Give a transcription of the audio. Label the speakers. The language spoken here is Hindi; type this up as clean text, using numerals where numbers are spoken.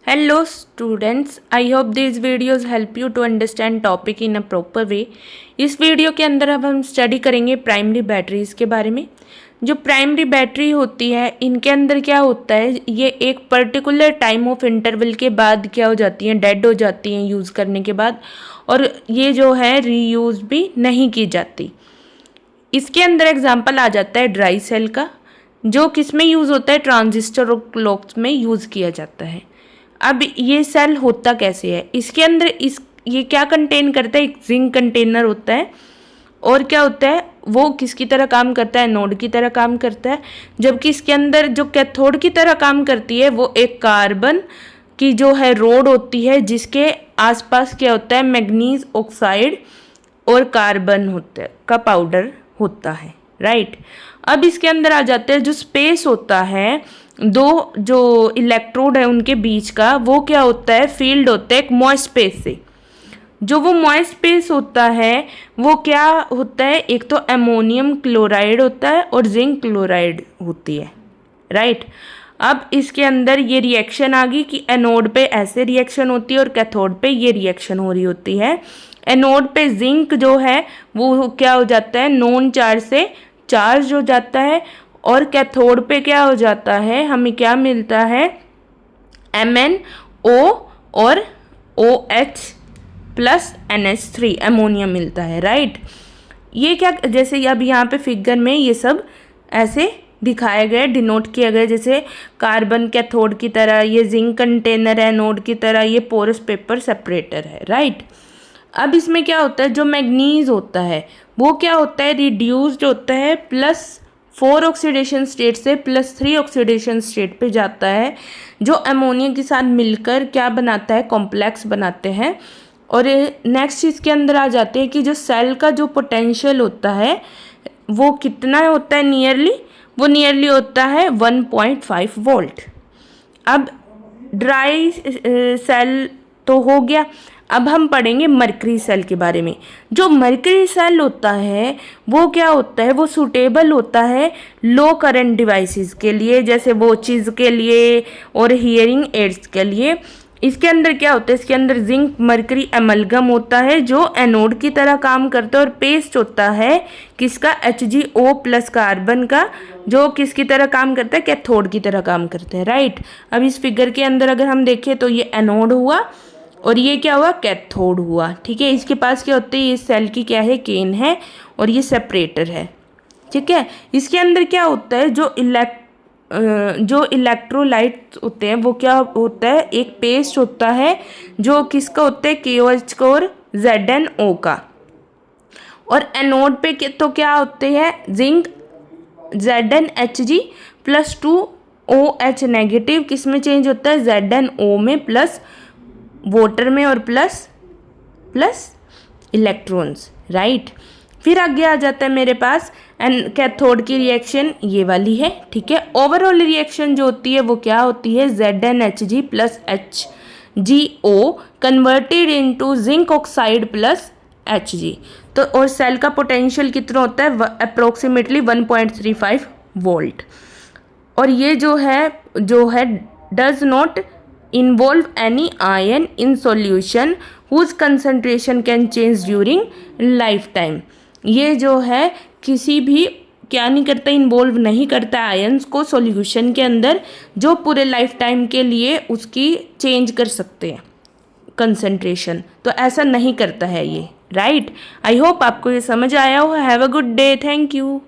Speaker 1: Hello students, I hope these videos help you to understand topic in a proper way. इस वीडियो के अंदर अब हम स्टडी करेंगे प्राइमरी बैटरीज के बारे में। जो प्राइमरी बैटरी होती है इनके अंदर क्या होता है, ये एक पर्टिकुलर टाइम ऑफ इंटरवल के बाद क्या हो जाती हैं, डेड हो जाती हैं यूज़ करने के बाद, और ये जो है रीयूज़ भी नहीं की जाती। इसके अंदर एग्जांपल आ जाता है ड्राई सेल का, जो किस में यूज़ होता है, ट्रांजिस्टर और क्लॉक्स में यूज़ किया जाता है। अब ये सेल होता कैसे है, इसके अंदर ये क्या कंटेन करता है, एक जिंक कंटेनर होता है, और क्या होता है वो किसकी तरह काम करता है, एनोड की तरह काम करता है। जबकि इसके अंदर जो कैथोड की तरह काम करती है वो एक कार्बन की जो है रोड होती है, जिसके आसपास क्या होता है, मैग्नीज ऑक्साइड और कार्बन होता है का पाउडर होता है, राइट। अब इसके अंदर आ जाते हैं जो स्पेस होता है, दो जो इलेक्ट्रोड है उनके बीच का, वो क्या होता है, फील्ड होता है एक मॉइस्ट स्पेस से। जो वो मॉइस्ट स्पेस होता है वो क्या होता है, एक तो अमोनियम क्लोराइड होता है और जिंक क्लोराइड होती है, राइट। अब इसके अंदर ये रिएक्शन आ गई कि एनोड पे ऐसे रिएक्शन होती है और कैथोड पे ये रिएक्शन हो रही होती है। एनोड पे जिंक जो है वो क्या हो जाता है, नॉन चार्ज से चार्ज हो जाता है, और कैथोड पे क्या हो जाता है, हमें क्या मिलता है, MnO और OH प्लस NH3 अमोनिया मिलता है, राइट। ये क्या, जैसे अब यहाँ पे फिगर में ये सब ऐसे दिखाया गया, डिनोट किया गया, जैसे कार्बन कैथोड की तरह, ये जिंक कंटेनर है एनोड की तरह, ये पोरस पेपर सेपरेटर है, राइट। अब इसमें क्या होता है, जो मैग्नीज होता है वो क्या होता है, रिड्यूस्ड होता है, +4 ऑक्सीडेशन स्टेट से +3 ऑक्सीडेशन स्टेट पे जाता है, जो अमोनिया के साथ मिलकर क्या बनाता है, कॉम्प्लेक्स बनाते हैं। और नेक्स्ट चीज़ के अंदर आ जाते हैं कि जो सेल का जो पोटेंशियल होता है वो कितना होता है, नियरली होता है 1.5 वोल्ट। अब ड्राई सेल तो हो गया, अब हम पढ़ेंगे मरकरी सेल के बारे में। जो मरकरी सेल होता है वो क्या होता है, वो सूटेबल होता है लो करंट डिवाइसेस के लिए, जैसे वॉचेस के लिए और हियरिंग एड्स के लिए। इसके अंदर क्या होता है, इसके अंदर जिंक मरकरी एमलगम होता है जो एनोड की तरह काम करता है, और पेस्ट होता है किसका, HgO+ कार्बन का, जो किसकी तरह काम करता है, कैथोड की तरह काम करते हैं, राइट। अब इस फिगर के अंदर अगर हम देखें तो ये एनोड हुआ और ये क्या हुआ, कैथोड हुआ, ठीक है। इसके पास क्या होते हैं, ये सेल की क्या है, केन है, और ये सेपरेटर है, ठीक है। इसके अंदर क्या होता है, जो इलेक्ट्रोलाइट होते हैं वो क्या होता है, एक पेस्ट होता है जो किसका होता है, KOH और ZnO का। और एनोड पे तो क्या होते हैं, जिंक ZnHg +2OH नेगेटिव, किस में चेंज होता है, ZnO में, प्लस वाटर में, और प्लस इलेक्ट्रॉन्स, राइट। फिर आगे आ जाता है मेरे पास कैथोड की रिएक्शन ये वाली है, ठीक है। ओवरऑल रिएक्शन जो होती है वो क्या होती है, ZnHg + HgO converted into zinc oxide + Hg। तो और सेल का पोटेंशियल कितना होता है, अप्रोक्सीमेटली 1.35 वोल्ट। और ये जो है does not involve any ion in solution whose concentration can change during lifetime। ये जो है किसी भी क्या नहीं करता, इन्वॉल्व नहीं करता आयंस को सॉल्यूशन के अंदर, जो पूरे लाइफ टाइम के लिए उसकी चेंज कर सकते हैं कंसंट्रेशन, तो ऐसा नहीं करता है ये, राइट। आई होप आपको ये समझ आया हो। Have a good day, thank you.